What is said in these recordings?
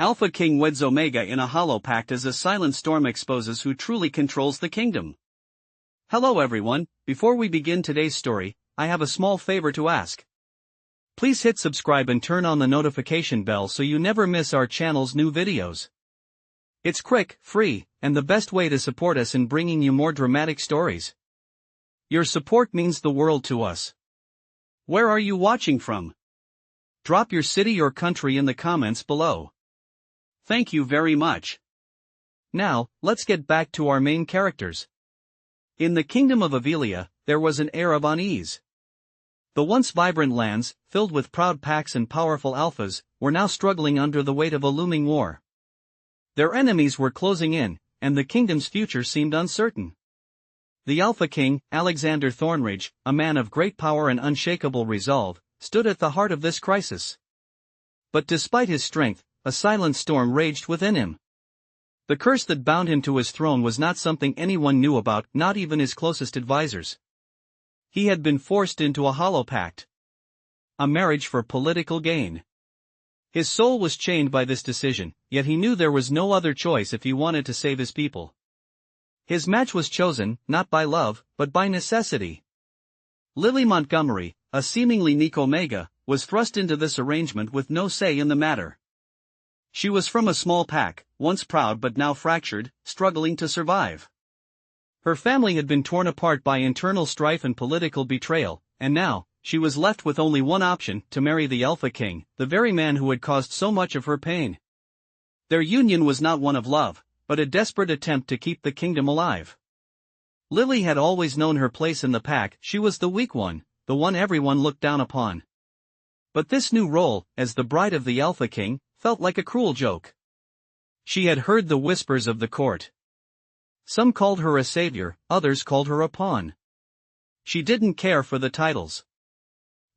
Alpha King Weds Omega in a hollow pact as a silent storm exposes who truly controls the kingdom. Hello everyone, before we begin today's story, I have a small favor to ask. Please hit subscribe and turn on the notification bell so you never miss our channel's new videos. It's quick, free, and the best way to support us in bringing you more dramatic stories. Your support means the world to us. Where are you watching from? Drop your city or country in the comments below. Thank you very much. Now, let's get back to our main characters. In the kingdom of Avelia, there was an air of unease. The once vibrant lands, filled with proud pacts and powerful alphas, were now struggling under the weight of a looming war. Their enemies were closing in, and the kingdom's future seemed uncertain. The Alpha King, Alexander Thornridge, a man of great power and unshakable resolve, stood at the heart of this crisis. But despite his strength, a silent storm raged within him. The curse that bound him to his throne was not something anyone knew about, not even his closest advisors. He had been forced into a hollow pact. A marriage for political gain. His soul was chained by this decision, yet he knew there was no other choice if he wanted to save his people. His match was chosen, not by love, but by necessity. Lily Montgomery, a seemingly meek Omega, was thrust into this arrangement with no say in the matter. She was from a small pack, once proud but now fractured, struggling to survive. Her family had been torn apart by internal strife and political betrayal, and now, she was left with only one option: to marry the Alpha King, the very man who had caused so much of her pain. Their union was not one of love, but a desperate attempt to keep the kingdom alive. Lily had always known her place in the pack. She was the weak one, the one everyone looked down upon. But this new role, as the bride of the Alpha King, felt like a cruel joke. She had heard the whispers of the court. Some called her a savior, others called her a pawn. She didn't care for the titles.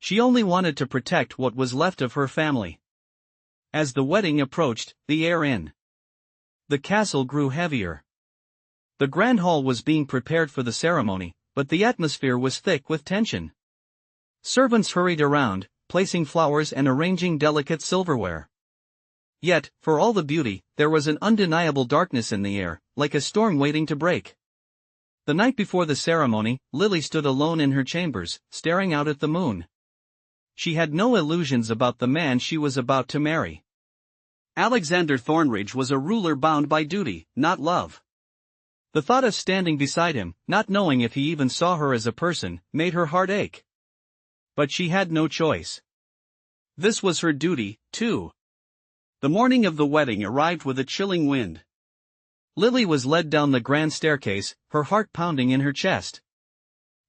She only wanted to protect what was left of her family. As the wedding approached, the air in the castle grew heavier. The grand hall was being prepared for the ceremony, but the atmosphere was thick with tension. Servants hurried around, placing flowers and arranging delicate silverware. Yet, for all the beauty, there was an undeniable darkness in the air, like a storm waiting to break. The night before the ceremony, Lily stood alone in her chambers, staring out at the moon. She had no illusions about the man she was about to marry. Alexander Thornridge was a ruler bound by duty, not love. The thought of standing beside him, not knowing if he even saw her as a person, made her heart ache. But she had no choice. This was her duty, too. The morning of the wedding arrived with a chilling wind. Lily was led down the grand staircase, her heart pounding in her chest.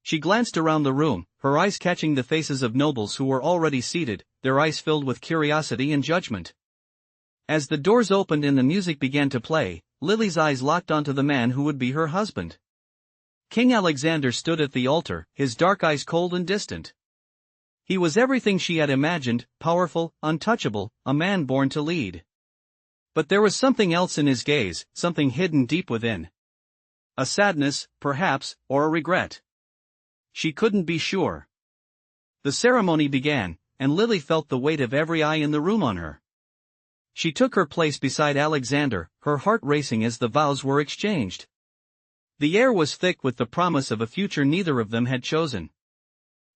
She glanced around the room, her eyes catching the faces of nobles who were already seated, their eyes filled with curiosity and judgment. As the doors opened and the music began to play, Lily's eyes locked onto the man who would be her husband. King Alexander stood at the altar, his dark eyes cold and distant. He was everything she had imagined: powerful, untouchable, a man born to lead. But there was something else in his gaze, something hidden deep within. A sadness, perhaps, or a regret. She couldn't be sure. The ceremony began, and Lily felt the weight of every eye in the room on her. She took her place beside Alexander, her heart racing as the vows were exchanged. The air was thick with the promise of a future neither of them had chosen.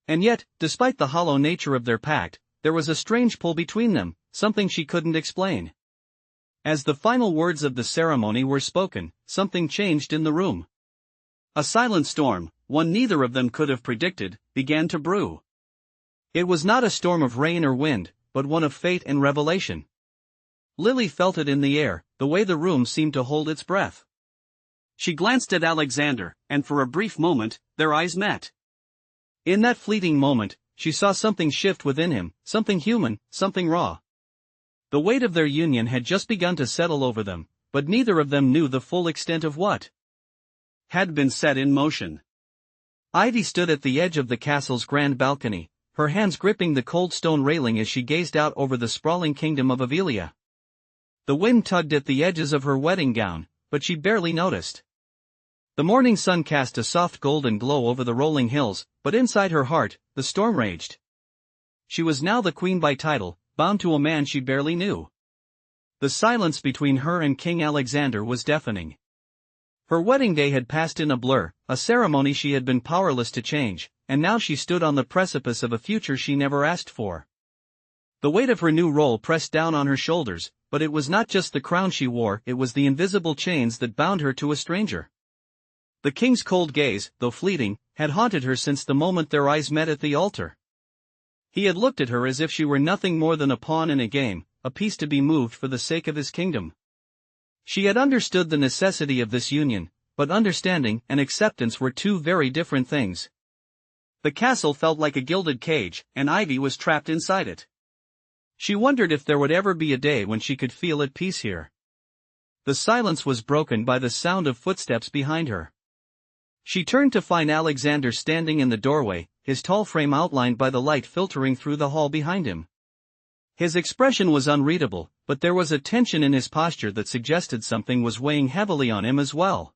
And yet, despite the hollow nature of their pact, there was a strange pull between them, something she couldn't explain. As the final words of the ceremony were spoken, something changed in the room. A silent storm, one neither of them could have predicted, began to brew. It was not a storm of rain or wind, but one of fate and revelation. Lily felt it in the air, the way the room seemed to hold its breath. She glanced at Alexander, and for a brief moment, their eyes met. In that fleeting moment, she saw something shift within him, something human, something raw. The weight of their union had just begun to settle over them, but neither of them knew the full extent of what had been set in motion. Ivy stood at the edge of the castle's grand balcony, her hands gripping the cold stone railing as she gazed out over the sprawling kingdom of Avelia. The wind tugged at the edges of her wedding gown, but she barely noticed. The morning sun cast a soft golden glow over the rolling hills, but inside her heart, the storm raged. She was now the queen by title, bound to a man she barely knew. The silence between her and King Alexander was deafening. Her wedding day had passed in a blur, a ceremony she had been powerless to change, and now she stood on the precipice of a future she never asked for. The weight of her new role pressed down on her shoulders, but it was not just the crown she wore, it was the invisible chains that bound her to a stranger. The king's cold gaze, though fleeting, had haunted her since the moment their eyes met at the altar. He had looked at her as if she were nothing more than a pawn in a game, a piece to be moved for the sake of his kingdom. She had understood the necessity of this union, but understanding and acceptance were two very different things. The castle felt like a gilded cage, and Ivy was trapped inside it. She wondered if there would ever be a day when she could feel at peace here. The silence was broken by the sound of footsteps behind her. She turned to find Alexander standing in the doorway, his tall frame outlined by the light filtering through the hall behind him. His expression was unreadable, but there was a tension in his posture that suggested something was weighing heavily on him as well.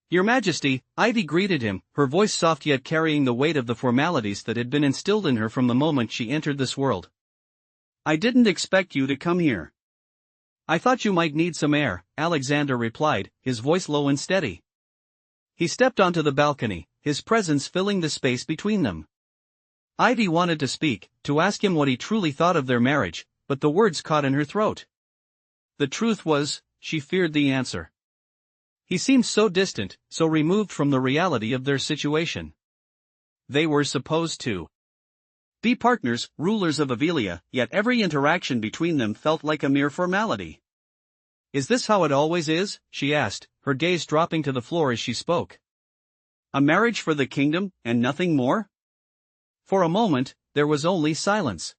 "Your Majesty," Ivy greeted him, her voice soft yet carrying the weight of the formalities that had been instilled in her from the moment she entered this world. "I didn't expect you to come here." "I thought you might need some air," Alexander replied, his voice low and steady. He stepped onto the balcony, his presence filling the space between them. Ivy wanted to speak, to ask him what he truly thought of their marriage, but the words caught in her throat. The truth was, she feared the answer. He seemed so distant, so removed from the reality of their situation. They were supposed to be partners, rulers of Avelia, yet every interaction between them felt like a mere formality. "Is this how it always is?" she asked, her gaze dropping to the floor as she spoke. "A marriage for the kingdom, and nothing more?" For a moment, there was only silence.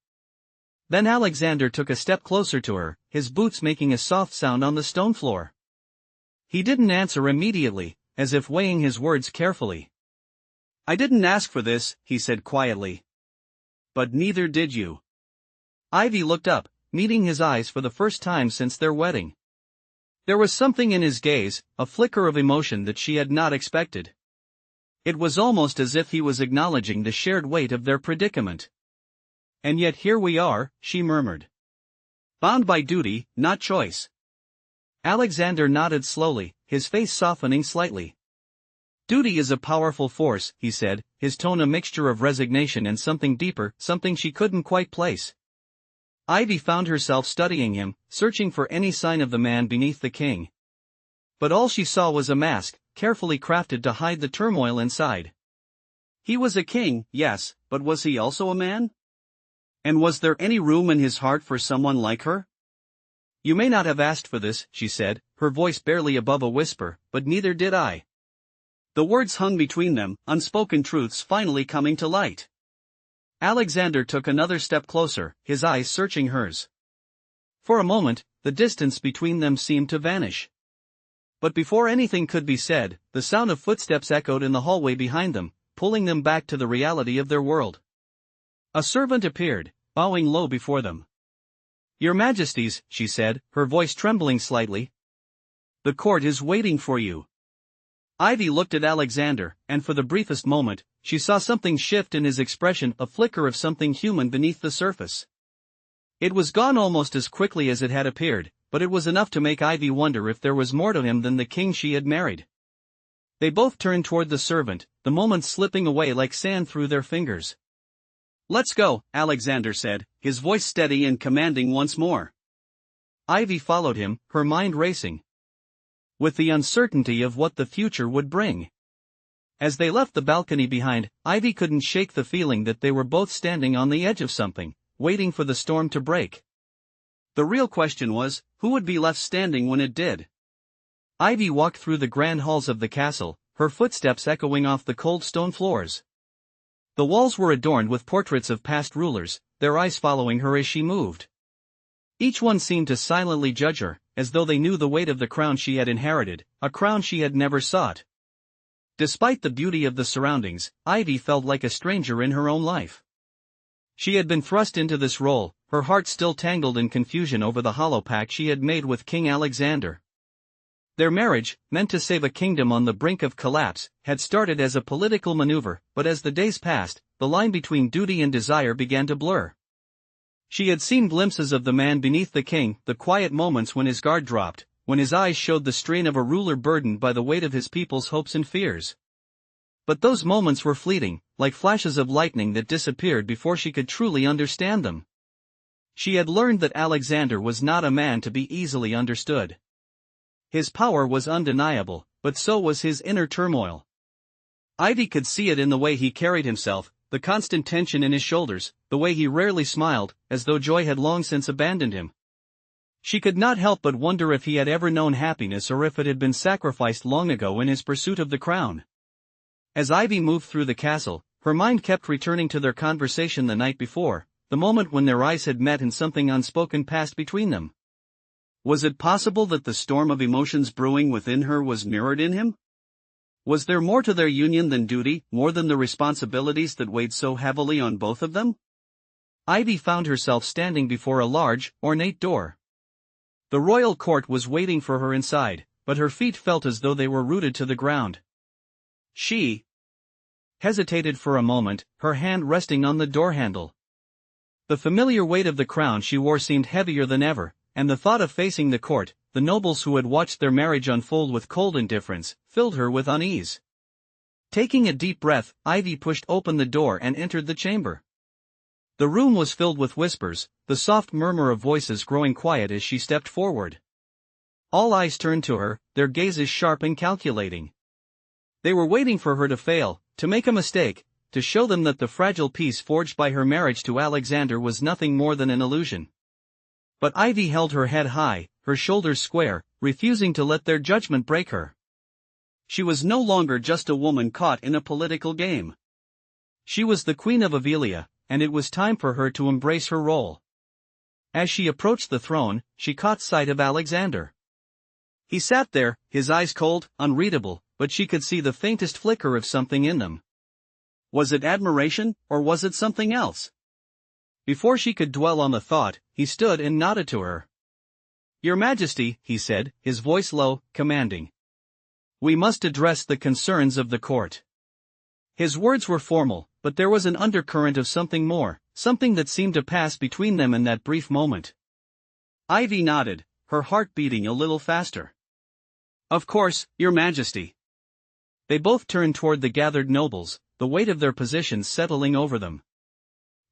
Then Alexander took a step closer to her, his boots making a soft sound on the stone floor. He didn't answer immediately, as if weighing his words carefully. "I didn't ask for this," he said quietly. "But neither did you." Ivy looked up, meeting his eyes for the first time since their wedding. There was something in his gaze, a flicker of emotion that she had not expected. It was almost as if he was acknowledging the shared weight of their predicament. "And yet here we are," she murmured. "Bound by duty, not choice." Alexander nodded slowly, his face softening slightly. "Duty is a powerful force," he said, his tone a mixture of resignation and something deeper, something she couldn't quite place. Ivy found herself studying him, searching for any sign of the man beneath the king. But all she saw was a mask, carefully crafted to hide the turmoil inside. He was a king, yes, but was he also a man? And was there any room in his heart for someone like her? "You may not have asked for this," she said, her voice barely above a whisper, "but neither did I." The words hung between them, unspoken truths finally coming to light. Alexander took another step closer, his eyes searching hers. For a moment, the distance between them seemed to vanish. But before anything could be said, the sound of footsteps echoed in the hallway behind them, pulling them back to the reality of their world. A servant appeared, bowing low before them. "Your Majesties," she said, her voice trembling slightly. "The court is waiting for you." Ivy looked at Alexander, and for the briefest moment, she saw something shift in his expression, a flicker of something human beneath the surface. It was gone almost as quickly as it had appeared, but it was enough to make Ivy wonder if there was more to him than the king she had married. They both turned toward the servant, the moments slipping away like sand through their fingers. "Let's go," Alexander said, his voice steady and commanding once more. Ivy followed him, her mind racing with the uncertainty of what the future would bring. As they left the balcony behind, Ivy couldn't shake the feeling that they were both standing on the edge of something, waiting for the storm to break. The real question was, who would be left standing when it did? Ivy walked through the grand halls of the castle, her footsteps echoing off the cold stone floors. The walls were adorned with portraits of past rulers, their eyes following her as she moved. Each one seemed to silently judge her, as though they knew the weight of the crown she had inherited, a crown she had never sought. Despite the beauty of the surroundings, Ivy felt like a stranger in her own life. She had been thrust into this role, her heart still tangled in confusion over the hollow pact she had made with King Alexander. Their marriage, meant to save a kingdom on the brink of collapse, had started as a political maneuver, but as the days passed, the line between duty and desire began to blur. She had seen glimpses of the man beneath the king, the quiet moments when his guard dropped, when his eyes showed the strain of a ruler burdened by the weight of his people's hopes and fears. But those moments were fleeting, like flashes of lightning that disappeared before she could truly understand them. She had learned that Alexander was not a man to be easily understood. His power was undeniable, but so was his inner turmoil. Ivy could see it in the way he carried himself, the constant tension in his shoulders, the way he rarely smiled, as though joy had long since abandoned him. She could not help but wonder if he had ever known happiness or if it had been sacrificed long ago in his pursuit of the crown. As Ivy moved through the castle, her mind kept returning to their conversation the night before, the moment when their eyes had met and something unspoken passed between them. Was it possible that the storm of emotions brewing within her was mirrored in him? Was there more to their union than duty, more than the responsibilities that weighed so heavily on both of them? Ivy found herself standing before a large, ornate door. The royal court was waiting for her inside, but her feet felt as though they were rooted to the ground. She hesitated for a moment, her hand resting on the door handle. The familiar weight of the crown she wore seemed heavier than ever, and the thought of facing the court, the nobles who had watched their marriage unfold with cold indifference, filled her with unease. Taking a deep breath, Ivy pushed open the door and entered the chamber. The room was filled with whispers, the soft murmur of voices growing quiet as she stepped forward. All eyes turned to her, their gazes sharp and calculating. They were waiting for her to fail, to make a mistake, to show them that the fragile peace forged by her marriage to Alexander was nothing more than an illusion. But Ivy held her head high, her shoulders square, refusing to let their judgment break her. She was no longer just a woman caught in a political game. She was the queen of Avelia, and it was time for her to embrace her role. As she approached the throne, she caught sight of Alexander. He sat there, his eyes cold, unreadable, but she could see the faintest flicker of something in them. Was it admiration, or was it something else? Before she could dwell on the thought, he stood and nodded to her. "Your Majesty," he said, his voice low, commanding. "We must address the concerns of the court." His words were formal, but there was an undercurrent of something more, something that seemed to pass between them in that brief moment. Ivy nodded, her heart beating a little faster. "Of course, Your Majesty." They both turned toward the gathered nobles, the weight of their positions settling over them.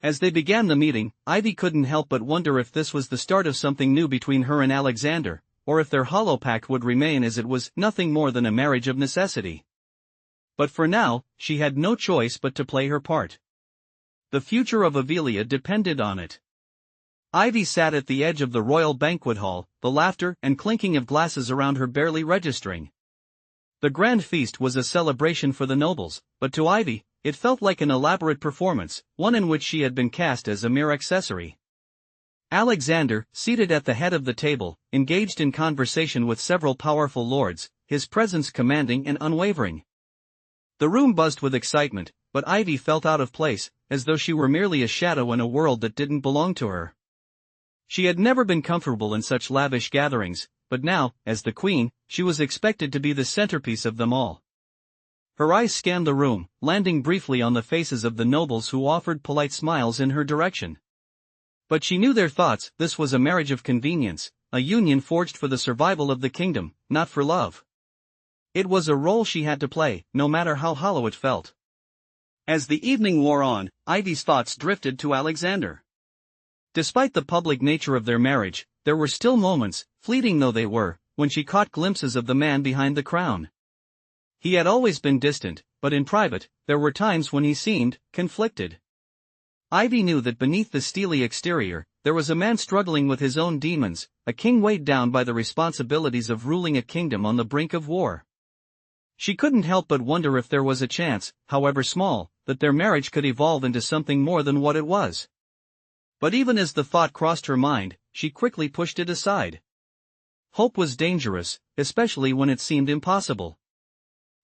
As they began the meeting, Ivy couldn't help but wonder if this was the start of something new between her and Alexander, or if their hollow pact would remain as it was, nothing more than a marriage of necessity. But for now, she had no choice but to play her part. The future of Avelia depended on it. Ivy sat at the edge of the royal banquet hall, the laughter and clinking of glasses around her barely registering. The grand feast was a celebration for the nobles, but to Ivy, it felt like an elaborate performance, one in which she had been cast as a mere accessory. Alexander, seated at the head of the table, engaged in conversation with several powerful lords, his presence commanding and unwavering. The room buzzed with excitement, but Ivy felt out of place, as though she were merely a shadow in a world that didn't belong to her. She had never been comfortable in such lavish gatherings, but now, as the queen, she was expected to be the centerpiece of them all. Her eyes scanned the room, landing briefly on the faces of the nobles who offered polite smiles in her direction. But she knew their thoughts. This was a marriage of convenience, a union forged for the survival of the kingdom, not for love. It was a role she had to play, no matter how hollow it felt. As the evening wore on, Ivy's thoughts drifted to Alexander. Despite the public nature of their marriage, there were still moments, fleeting though they were, when she caught glimpses of the man behind the crown. He had always been distant, but in private, there were times when he seemed conflicted. Ivy knew that beneath the steely exterior, there was a man struggling with his own demons, a king weighed down by the responsibilities of ruling a kingdom on the brink of war. She couldn't help but wonder if there was a chance, however small, that their marriage could evolve into something more than what it was. But even as the thought crossed her mind, she quickly pushed it aside. Hope was dangerous, especially when it seemed impossible.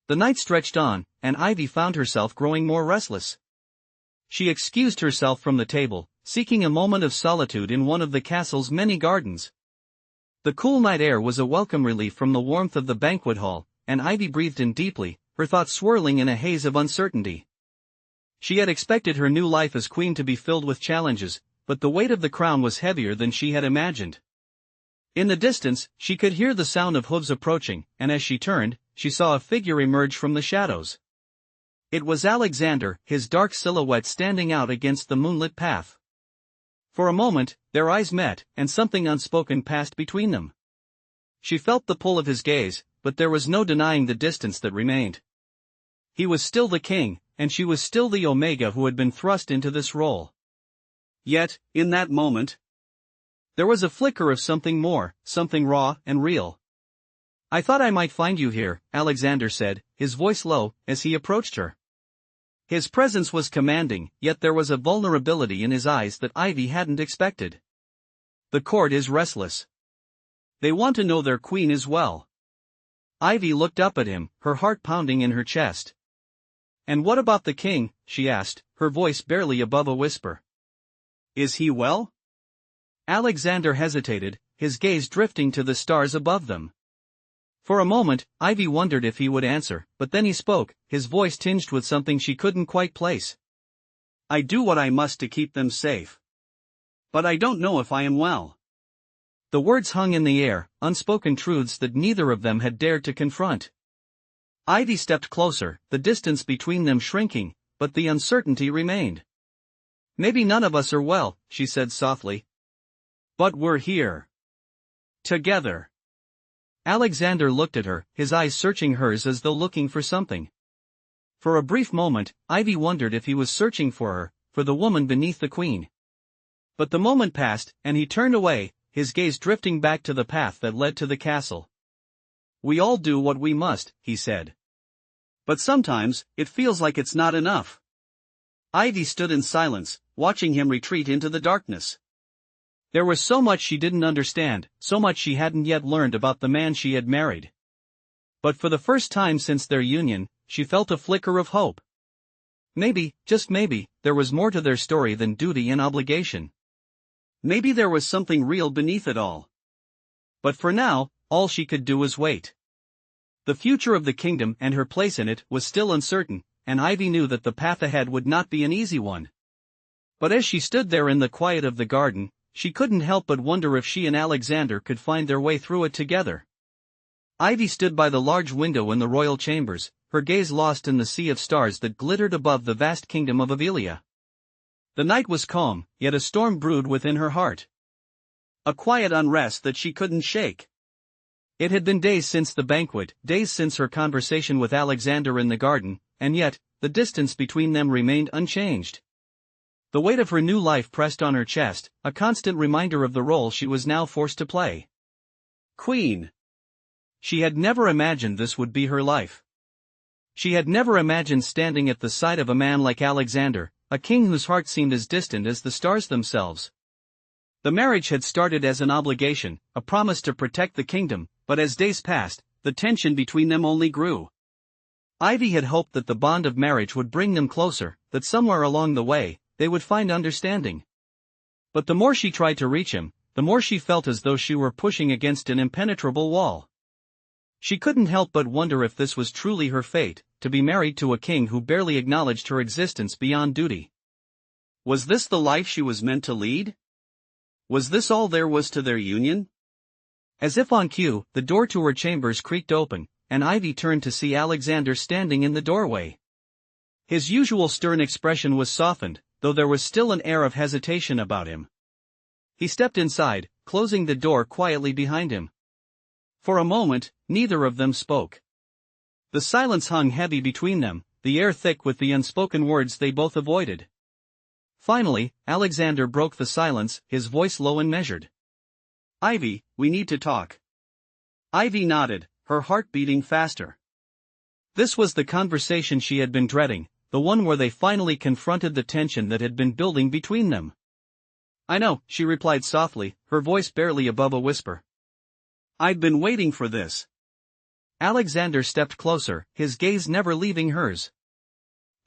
The night stretched on, and Ivy found herself growing more restless. She excused herself from the table, seeking a moment of solitude in one of the castle's many gardens. The cool night air was a welcome relief from the warmth of the banquet hall, and Ivy breathed in deeply, her thoughts swirling in a haze of uncertainty. She had expected her new life as queen to be filled with challenges, but the weight of the crown was heavier than she had imagined. In the distance, she could hear the sound of hooves approaching, and as she turned, she saw a figure emerge from the shadows. It was Alexander, his dark silhouette standing out against the moonlit path. For a moment, their eyes met, and something unspoken passed between them. She felt the pull of his gaze, but there was no denying the distance that remained. He was still the king, and she was still the Omega who had been thrust into this role. Yet, in that moment, there was a flicker of something more, something raw and real. "I thought I might find you here," Alexander said, his voice low, as he approached her. His presence was commanding, yet there was a vulnerability in his eyes that Ivy hadn't expected. "The court is restless. They want to know their queen as well." Ivy looked up at him, her heart pounding in her chest. "And what about the king?" she asked, her voice barely above a whisper. "Is he well?" Alexander hesitated, his gaze drifting to the stars above them. For a moment, Ivy wondered if he would answer, but then he spoke, his voice tinged with something she couldn't quite place. "I do what I must to keep them safe. But I don't know if I am well." The words hung in the air, unspoken truths that neither of them had dared to confront. Ivy stepped closer, the distance between them shrinking, but the uncertainty remained. "Maybe none of us are well," she said softly. "But we're here. Together." Alexander looked at her, his eyes searching hers as though looking for something. For a brief moment, Ivy wondered if he was searching for her, for the woman beneath the queen. But the moment passed, and he turned away, his gaze drifting back to the path that led to the castle. "We all do what we must," he said. "But sometimes, it feels like it's not enough." Ivy stood in silence, watching him retreat into the darkness. There was so much she didn't understand, so much she hadn't yet learned about the man she had married. But for the first time since their union, she felt a flicker of hope. Maybe, just maybe, there was more to their story than duty and obligation. Maybe there was something real beneath it all. But for now, all she could do was wait. The future of the kingdom and her place in it was still uncertain, and Ivy knew that the path ahead would not be an easy one. But as she stood there in the quiet of the garden, she couldn't help but wonder if she and Alexander could find their way through it together. Ivy stood by the large window in the royal chambers, her gaze lost in the sea of stars that glittered above the vast kingdom of Avelia. The night was calm, yet a storm brewed within her heart. A quiet unrest that she couldn't shake. It had been days since the banquet, days since her conversation with Alexander in the garden, and yet, the distance between them remained unchanged. The weight of her new life pressed on her chest, a constant reminder of the role she was now forced to play. Queen. She had never imagined this would be her life. She had never imagined standing at the side of a man like Alexander, a king whose heart seemed as distant as the stars themselves. The marriage had started as an obligation, a promise to protect the kingdom, but as days passed, the tension between them only grew. Ivy had hoped that the bond of marriage would bring them closer, that somewhere along the way, they would find understanding. But the more she tried to reach him, the more she felt as though she were pushing against an impenetrable wall. She couldn't help but wonder if this was truly her fate, to be married to a king who barely acknowledged her existence beyond duty. Was this the life she was meant to lead? Was this all there was to their union? As if on cue, the door to her chambers creaked open, and Ivy turned to see Alexander standing in the doorway. His usual stern expression was softened, though there was still an air of hesitation about him. He stepped inside, closing the door quietly behind him. For a moment, neither of them spoke. The silence hung heavy between them, the air thick with the unspoken words they both avoided. Finally, Alexander broke the silence, his voice low and measured. "Ivy, we need to talk." Ivy nodded, her heart beating faster. This was the conversation she had been dreading, the one where they finally confronted the tension that had been building between them. "I know," she replied softly, her voice barely above a whisper. "I'd been waiting for this." Alexander stepped closer, his gaze never leaving hers.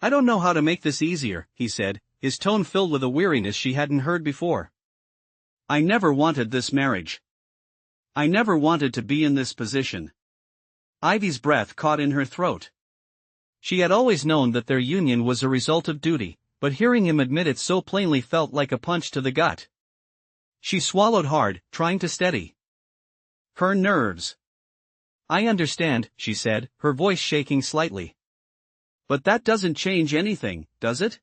"I don't know how to make this easier," he said, his tone filled with a weariness she hadn't heard before. "I never wanted this marriage. I never wanted to be in this position." Ivy's breath caught in her throat. She had always known that their union was a result of duty, but hearing him admit it so plainly felt like a punch to the gut. She swallowed hard, trying to steady her nerves. "I understand," she said, her voice shaking slightly. "But that doesn't change anything, does it?"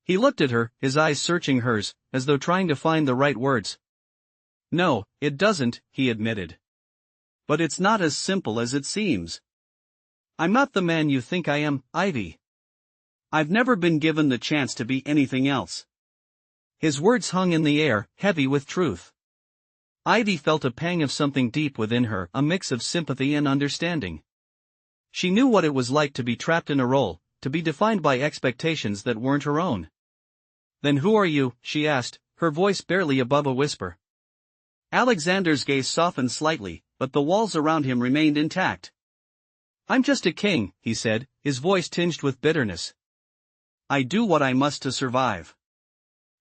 He looked at her, his eyes searching hers, as though trying to find the right words. "No, it doesn't," he admitted. "But it's not as simple as it seems. I'm not the man you think I am, Ivy. I've never been given the chance to be anything else." His words hung in the air, heavy with truth. Ivy felt a pang of something deep within her, a mix of sympathy and understanding. She knew what it was like to be trapped in a role, to be defined by expectations that weren't her own. "Then who are you?" she asked, her voice barely above a whisper. Alexander's gaze softened slightly, but the walls around him remained intact. "I'm just a king," he said, his voice tinged with bitterness. "I do what I must to survive.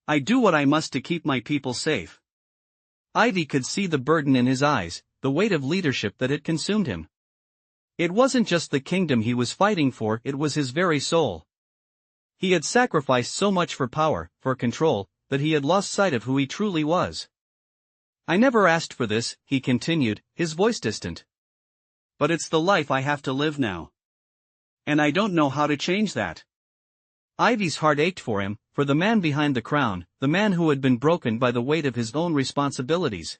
I do what I must to keep my people safe." Ivy could see the burden in his eyes, the weight of leadership that had consumed him. It wasn't just the kingdom he was fighting for, it was his very soul. He had sacrificed so much for power, for control, that he had lost sight of who he truly was. "I never asked for this," he continued, his voice distant. "But it's the life I have to live now. And I don't know how to change that." Ivy's heart ached for him, for the man behind the crown, the man who had been broken by the weight of his own responsibilities.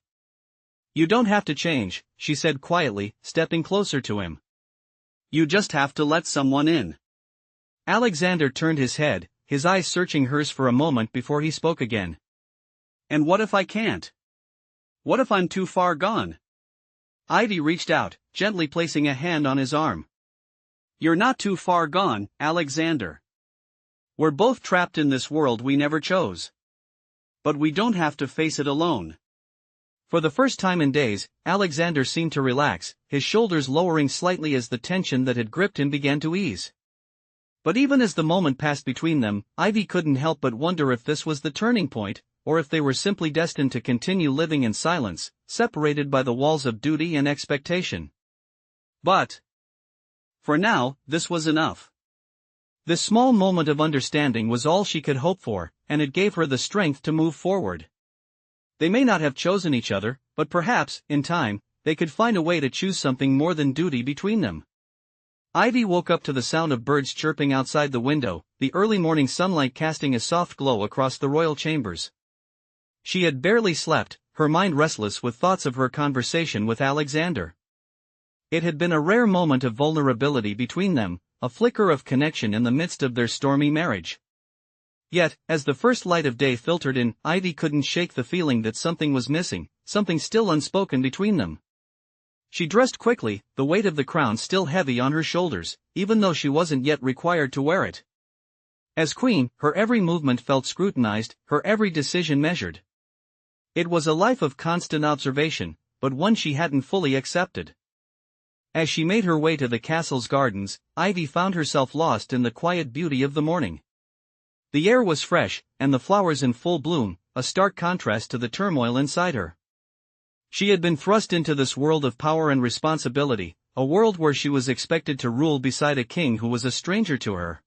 "You don't have to change," she said quietly, stepping closer to him. "You just have to let someone in." Alexander turned his head, his eyes searching hers for a moment before he spoke again. "And what if I can't? What if I'm too far gone?" Ivy reached out, gently placing a hand on his arm. "You're not too far gone, Alexander. We're both trapped in this world we never chose. But we don't have to face it alone." For the first time in days, Alexander seemed to relax, his shoulders lowering slightly as the tension that had gripped him began to ease. But even as the moment passed between them, Ivy couldn't help but wonder if this was the turning point, or if they were simply destined to continue living in silence, separated by the walls of duty and expectation. But for now, this was enough. This small moment of understanding was all she could hope for, and it gave her the strength to move forward. They may not have chosen each other, but perhaps, in time, they could find a way to choose something more than duty between them. Ivy woke up to the sound of birds chirping outside the window, the early morning sunlight casting a soft glow across the royal chambers. She had barely slept, her mind restless with thoughts of her conversation with Alexander. It had been a rare moment of vulnerability between them, a flicker of connection in the midst of their stormy marriage. Yet, as the first light of day filtered in, Ivy couldn't shake the feeling that something was missing, something still unspoken between them. She dressed quickly, the weight of the crown still heavy on her shoulders, even though she wasn't yet required to wear it. As queen, her every movement felt scrutinized, her every decision measured. It was a life of constant observation, but one she hadn't fully accepted. As she made her way to the castle's gardens, Ivy found herself lost in the quiet beauty of the morning. The air was fresh, and the flowers in full bloom, a stark contrast to the turmoil inside her. She had been thrust into this world of power and responsibility, a world where she was expected to rule beside a king who was a stranger to her.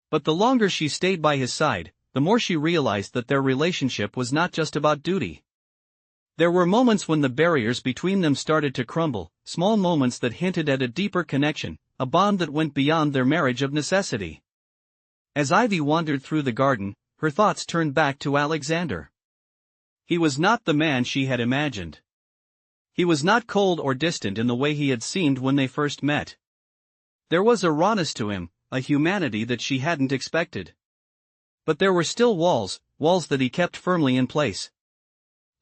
But the longer she stayed by his side, the more she realized that their relationship was not just about duty. There were moments when the barriers between them started to crumble, small moments that hinted at a deeper connection, a bond that went beyond their marriage of necessity. As Ivy wandered through the garden, her thoughts turned back to Alexander. He was not the man she had imagined. He was not cold or distant in the way he had seemed when they first met. There was a rawness to him, a humanity that she hadn't expected. But there were still walls that he kept firmly in place.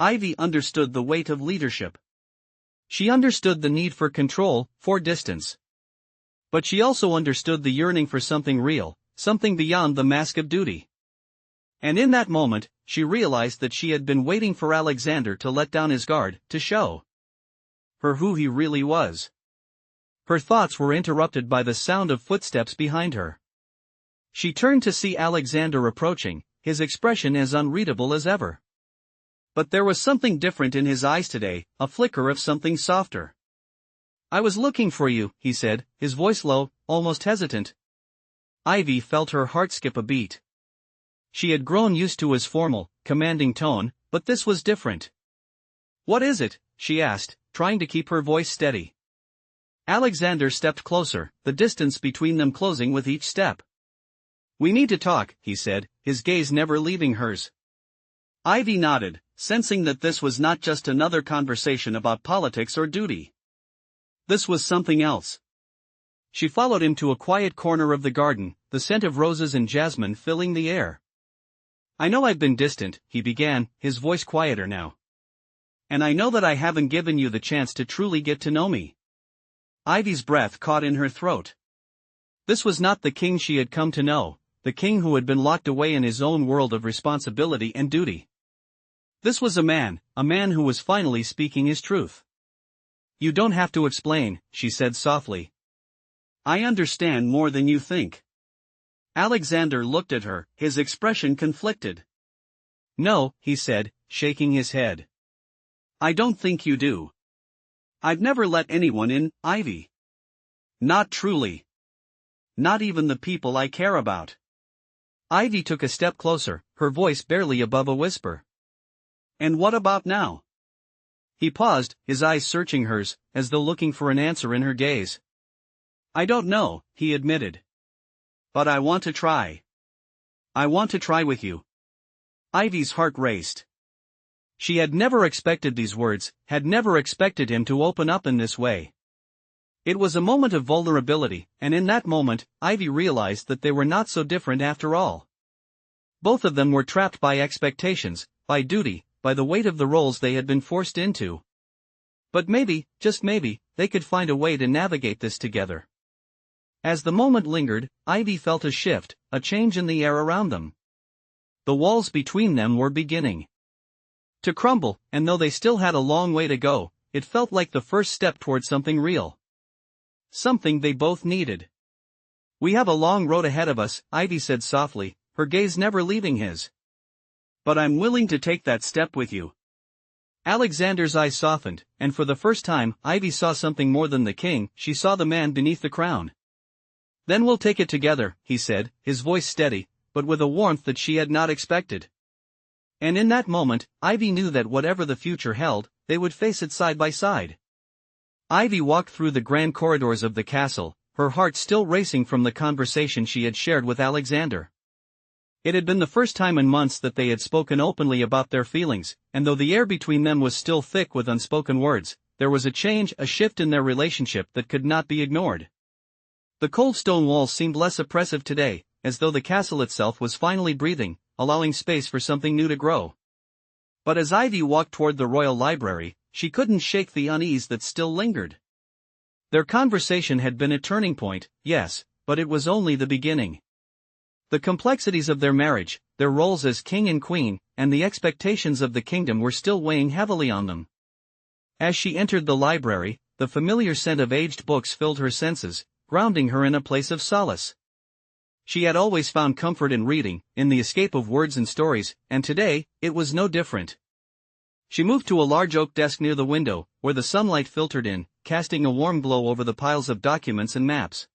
Ivy understood the weight of leadership. She understood the need for control, for distance. But she also understood the yearning for something real, something beyond the mask of duty. And in that moment, she realized that she had been waiting for Alexander to let down his guard, to show her who he really was. Her thoughts were interrupted by the sound of footsteps behind her. She turned to see Alexander approaching, his expression as unreadable as ever. But there was something different in his eyes today, a flicker of something softer. "I was looking for you," he said, his voice low, almost hesitant. Ivy felt her heart skip a beat. She had grown used to his formal, commanding tone, but this was different. "What is it?" she asked, trying to keep her voice steady. Alexander stepped closer, the distance between them closing with each step. "We need to talk," he said, his gaze never leaving hers. Ivy nodded, sensing that this was not just another conversation about politics or duty. This was something else. She followed him to a quiet corner of the garden, the scent of roses and jasmine filling the air. "I know I've been distant," he began, his voice quieter now. "And I know that I haven't given you the chance to truly get to know me." Ivy's breath caught in her throat. This was not the king she had come to know, the king who had been locked away in his own world of responsibility and duty. This was a man who was finally speaking his truth. "You don't have to explain," she said softly. "I understand more than you think." Alexander looked at her, his expression conflicted. "No," he said, shaking his head. "I don't think you do. I've never let anyone in, Ivy. Not truly. Not even the people I care about." Ivy took a step closer, her voice barely above a whisper. "And what about now?" He paused, his eyes searching hers, as though looking for an answer in her gaze. "I don't know," he admitted. "But I want to try. I want to try with you." Ivy's heart raced. She had never expected these words, had never expected him to open up in this way. It was a moment of vulnerability, and in that moment, Ivy realized that they were not so different after all. Both of them were trapped by expectations, by duty, by the weight of the roles they had been forced into. But maybe, just maybe, they could find a way to navigate this together. As the moment lingered, Ivy felt a shift, a change in the air around them. The walls between them were beginning to crumble, and though they still had a long way to go, it felt like the first step toward something real. Something they both needed. "We have a long road ahead of us," Ivy said softly, her gaze never leaving his. "But I'm willing to take that step with you." Alexander's eyes softened, and for the first time, Ivy saw something more than the king, she saw the man beneath the crown. "Then we'll take it together," he said, his voice steady, but with a warmth that she had not expected. And in that moment, Ivy knew that whatever the future held, they would face it side by side. Ivy walked through the grand corridors of the castle, her heart still racing from the conversation she had shared with Alexander. It had been the first time in months that they had spoken openly about their feelings, and though the air between them was still thick with unspoken words, there was a change, a shift in their relationship that could not be ignored. The cold stone walls seemed less oppressive today, as though the castle itself was finally breathing, allowing space for something new to grow. But as Ivy walked toward the royal library, she couldn't shake the unease that still lingered. Their conversation had been a turning point, yes, but it was only the beginning. The complexities of their marriage, their roles as king and queen, and the expectations of the kingdom were still weighing heavily on them. As she entered the library, the familiar scent of aged books filled her senses, grounding her in a place of solace. She had always found comfort in reading, in the escape of words and stories, and today, it was no different. She moved to a large oak desk near the window, where the sunlight filtered in, casting a warm glow over the piles of documents and maps.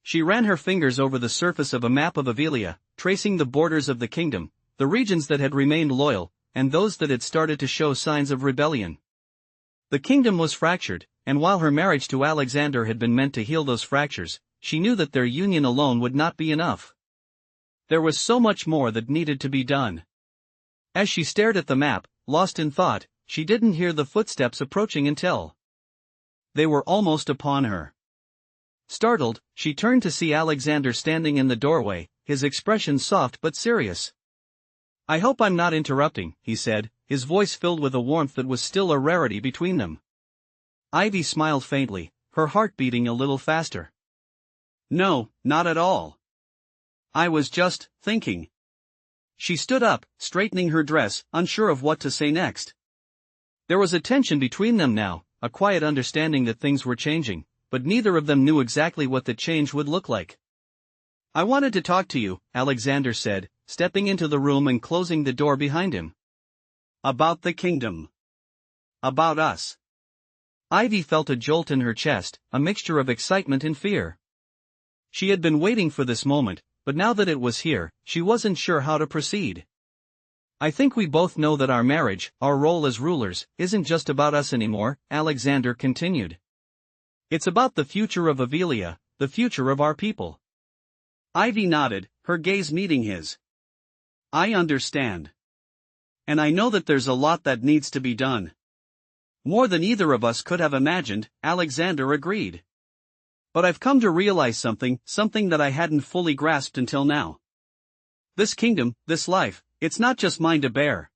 She ran her fingers over the surface of a map of Avelia, tracing the borders of the kingdom, the regions that had remained loyal, and those that had started to show signs of rebellion. The kingdom was fractured, and while her marriage to Alexander had been meant to heal those fractures, she knew that their union alone would not be enough. There was so much more that needed to be done. As she stared at the map, lost in thought, she didn't hear the footsteps approaching until they were almost upon her. Startled, she turned to see Alexander standing in the doorway, his expression soft but serious. "I hope I'm not interrupting," he said, his voice filled with a warmth that was still a rarity between them. Ivy smiled faintly, her heart beating a little faster. "No, not at all. I was just thinking." She stood up, straightening her dress, unsure of what to say next. There was a tension between them now, a quiet understanding that things were changing, but neither of them knew exactly what the change would look like. "I wanted to talk to you," Alexander said, stepping into the room and closing the door behind him. "About the kingdom. About us." Ivy felt a jolt in her chest, a mixture of excitement and fear. She had been waiting for this moment, but now that it was here, she wasn't sure how to proceed. I think we both know that our marriage, our role as rulers, isn't just about us anymore, Alexander continued. It's about the future of Avelia, the future of our people. Ivy nodded, her gaze meeting his. I understand. And I know that there's a lot that needs to be done. More than either of us could have imagined, Alexander agreed. But I've come to realize something that I hadn't fully grasped until now. This kingdom, this life, it's not just mine to bear.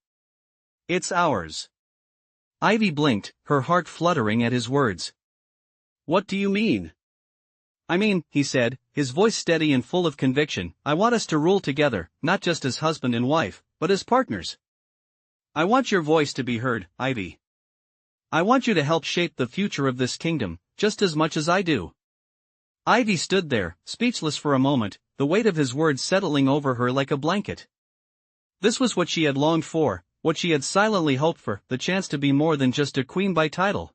It's ours. Ivy blinked, her heart fluttering at his words. What do you mean? I mean, he said, his voice steady and full of conviction, I want us to rule together, not just as husband and wife, but as partners. I want your voice to be heard, Ivy. I want you to help shape the future of this kingdom, just as much as I do. Ivy stood there, speechless for a moment, the weight of his words settling over her like a blanket. This was what she had longed for, what she had silently hoped for, the chance to be more than just a queen by title.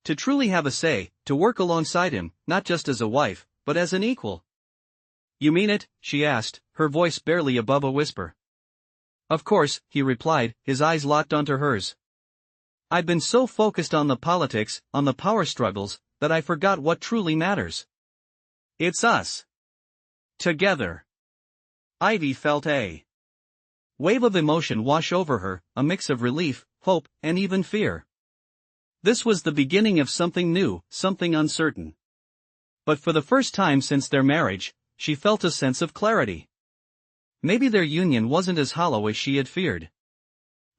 To truly have a say, to work alongside him, not just as a wife, but as an equal. You mean it? She asked, her voice barely above a whisper. Of course, he replied, his eyes locked onto hers. I'd been so focused on the politics, on the power struggles, that I forgot what truly matters. It's us. Together. Ivy felt a wave of emotion wash over her, a mix of relief, hope, and even fear. This was the beginning of something new, something uncertain. But for the first time since their marriage, she felt a sense of clarity. Maybe their union wasn't as hollow as she had feared.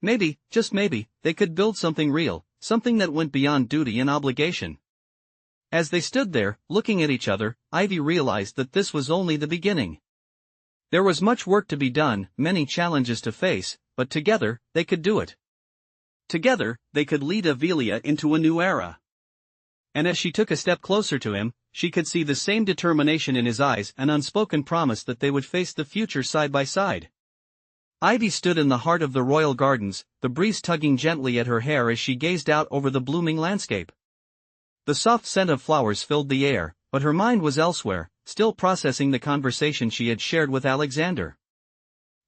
Maybe, just maybe, they could build something real, something that went beyond duty and obligation. As they stood there, looking at each other, Ivy realized that this was only the beginning. There was much work to be done, many challenges to face, but together, they could do it. Together, they could lead Avelia into a new era. And as she took a step closer to him, she could see the same determination in his eyes, an unspoken promise that they would face the future side by side. Ivy stood in the heart of the royal gardens, the breeze tugging gently at her hair as she gazed out over the blooming landscape. The soft scent of flowers filled the air, but her mind was elsewhere, still processing the conversation she had shared with Alexander.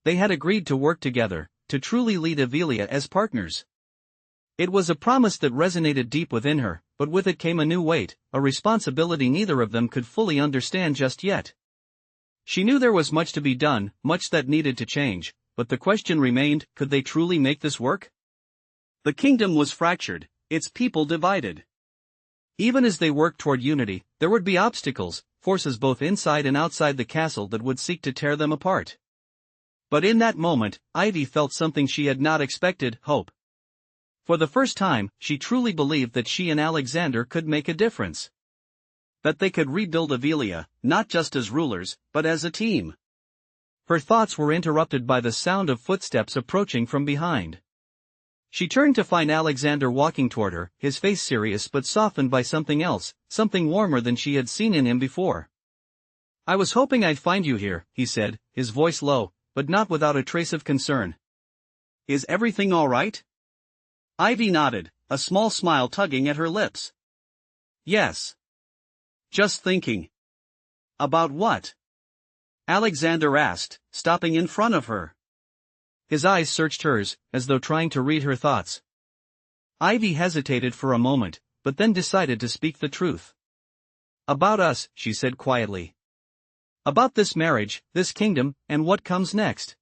They had agreed to work together, to truly lead Avelia as partners. It was a promise that resonated deep within her, but with it came a new weight, a responsibility neither of them could fully understand just yet. She knew there was much to be done, much that needed to change, but the question remained, could they truly make this work? The kingdom was fractured, its people divided. Even as they worked toward unity, there would be obstacles, forces both inside and outside the castle that would seek to tear them apart. But in that moment, Ivy felt something she had not expected, hope. For the first time, she truly believed that she and Alexander could make a difference. That they could rebuild Avelia, not just as rulers, but as a team. Her thoughts were interrupted by the sound of footsteps approaching from behind. She turned to find Alexander walking toward her, his face serious but softened by something else, something warmer than she had seen in him before. I was hoping I'd find you here, he said, his voice low, but not without a trace of concern. Is everything all right? Ivy nodded, a small smile tugging at her lips. Yes. Just thinking. About what? Alexander asked, stopping in front of her. His eyes searched hers, as though trying to read her thoughts. Ivy hesitated for a moment, but then decided to speak the truth. About us, she said quietly. About this marriage, this kingdom, and what comes next.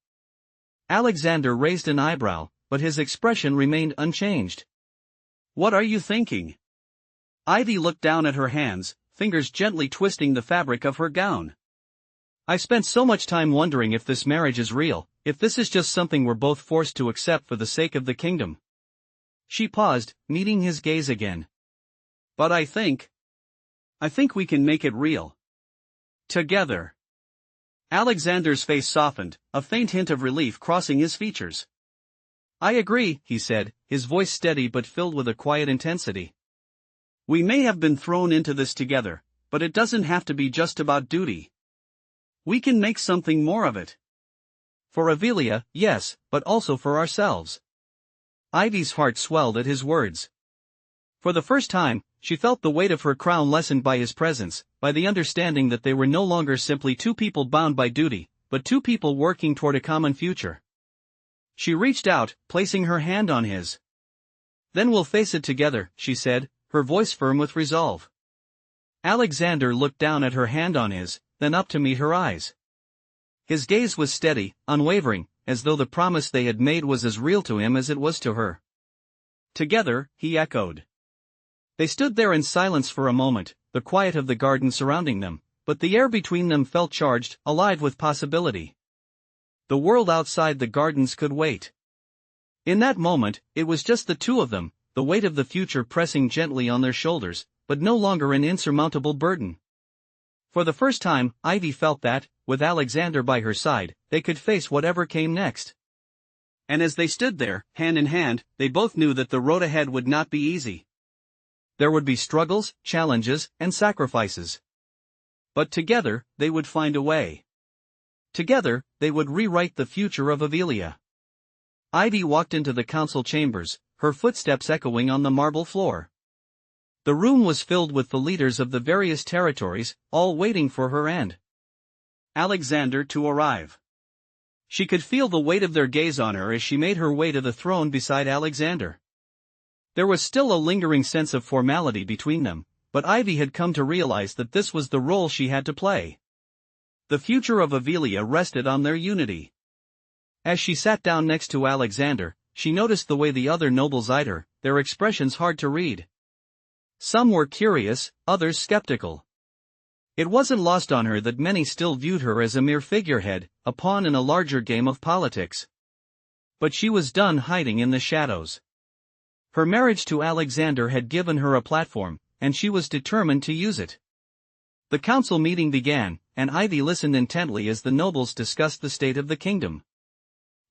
Alexander raised an eyebrow, but his expression remained unchanged. What are you thinking? Ivy looked down at her hands, fingers gently twisting the fabric of her gown. I've spent so much time wondering if this marriage is real, if this is just something we're both forced to accept for the sake of the kingdom. She paused, meeting his gaze again. But I think we can make it real. Together. Alexander's face softened, a faint hint of relief crossing his features. I agree, he said, his voice steady but filled with a quiet intensity. We may have been thrown into this together, but it doesn't have to be just about duty. We can make something more of it. For Avelia, yes, but also for ourselves. Ivy's heart swelled at his words. For the first time, she felt the weight of her crown lessened by his presence, by the understanding that they were no longer simply two people bound by duty, but two people working toward a common future. She reached out, placing her hand on his. "Then we'll face it together," she said, her voice firm with resolve. Alexander looked down at her hand on his, then up to meet her eyes. His gaze was steady, unwavering, as though the promise they had made was as real to him as it was to her. "Together," he echoed. They stood there in silence for a moment, the quiet of the garden surrounding them, but the air between them felt charged, alive with possibility. The world outside the gardens could wait. In that moment, it was just the two of them, the weight of the future pressing gently on their shoulders, but no longer an insurmountable burden. For the first time, Ivy felt that, with Alexander by her side, they could face whatever came next. And as they stood there, hand in hand, they both knew that the road ahead would not be easy. There would be struggles, challenges, and sacrifices. But together, they would find a way. Together, they would rewrite the future of Avelia. Ivy walked into the council chambers, her footsteps echoing on the marble floor. The room was filled with the leaders of the various territories, all waiting for her and Alexander to arrive. She could feel the weight of their gaze on her as she made her way to the throne beside Alexander. There was still a lingering sense of formality between them, but Ivy had come to realize that this was the role she had to play. The future of Avelia rested on their unity. As she sat down next to Alexander, she noticed the way the other nobles eyed her, their expressions hard to read. Some were curious, others skeptical. It wasn't lost on her that many still viewed her as a mere figurehead, a pawn in a larger game of politics. But she was done hiding in the shadows. Her marriage to Alexander had given her a platform, and she was determined to use it. The council meeting began, and Ivy listened intently as the nobles discussed the state of the kingdom.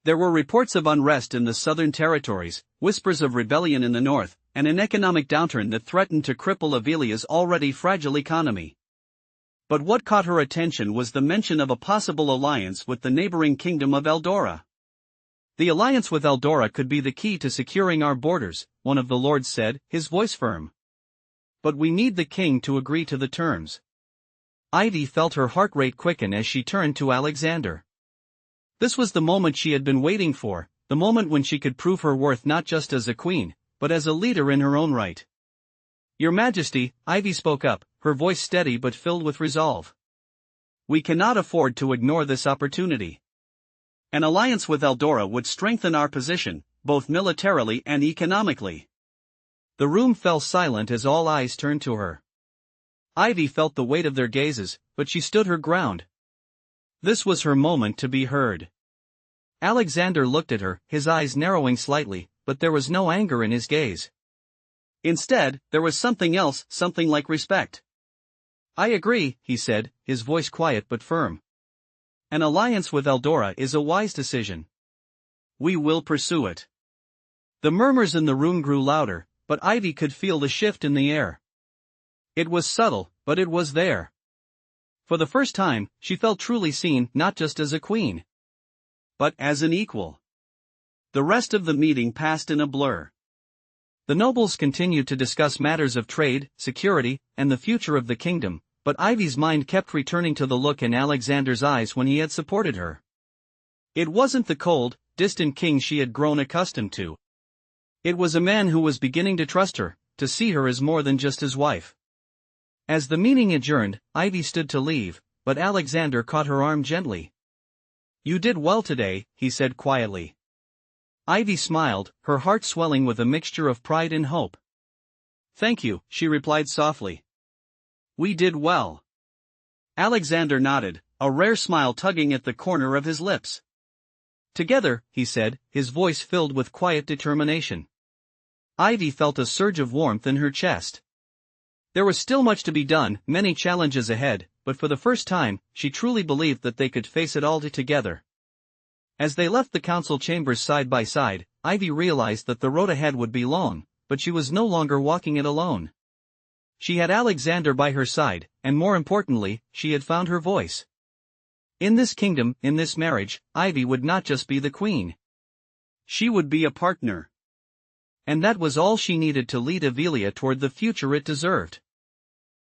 There were reports of unrest in the southern territories, whispers of rebellion in the north, and an economic downturn that threatened to cripple Avelia's already fragile economy. But what caught her attention was the mention of a possible alliance with the neighboring kingdom of Eldora. "The alliance with Eldora could be the key to securing our borders," one of the lords said, his voice firm. "But we need the king to agree to the terms." Ivy felt her heart rate quicken as she turned to Alexander. This was the moment she had been waiting for, the moment when she could prove her worth not just as a queen, but as a leader in her own right. "Your Majesty," Ivy spoke up, her voice steady but filled with resolve. "We cannot afford to ignore this opportunity. An alliance with Eldora would strengthen our position, both militarily and economically." The room fell silent as all eyes turned to her. Ivy felt the weight of their gazes, but she stood her ground. This was her moment to be heard. Alexander looked at her, his eyes narrowing slightly, but there was no anger in his gaze. Instead, there was something else, something like respect. "I agree," he said, his voice quiet but firm. "An alliance with Eldora is a wise decision. We will pursue it." The murmurs in the room grew louder, but Ivy could feel the shift in the air. It was subtle, but it was there. For the first time, she felt truly seen, not just as a queen, but as an equal. The rest of the meeting passed in a blur. The nobles continued to discuss matters of trade, security, and the future of the kingdom, but Ivy's mind kept returning to the look in Alexander's eyes when he had supported her. It wasn't the cold, distant king she had grown accustomed to. It was a man who was beginning to trust her, to see her as more than just his wife. As the meeting adjourned, Ivy stood to leave, but Alexander caught her arm gently. "You did well today," he said quietly. Ivy smiled, her heart swelling with a mixture of pride and hope. "Thank you," she replied softly. "We did well." Alexander nodded, a rare smile tugging at the corner of his lips. "Together," he said, his voice filled with quiet determination. Ivy felt a surge of warmth in her chest. There was still much to be done, many challenges ahead, but for the first time, she truly believed that they could face it all together. As they left the council chambers side by side, Ivy realized that the road ahead would be long, but she was no longer walking it alone. She had Alexander by her side, and more importantly, she had found her voice. In this kingdom, in this marriage, Ivy would not just be the queen. She would be a partner. And that was all she needed to lead Avelia toward the future it deserved.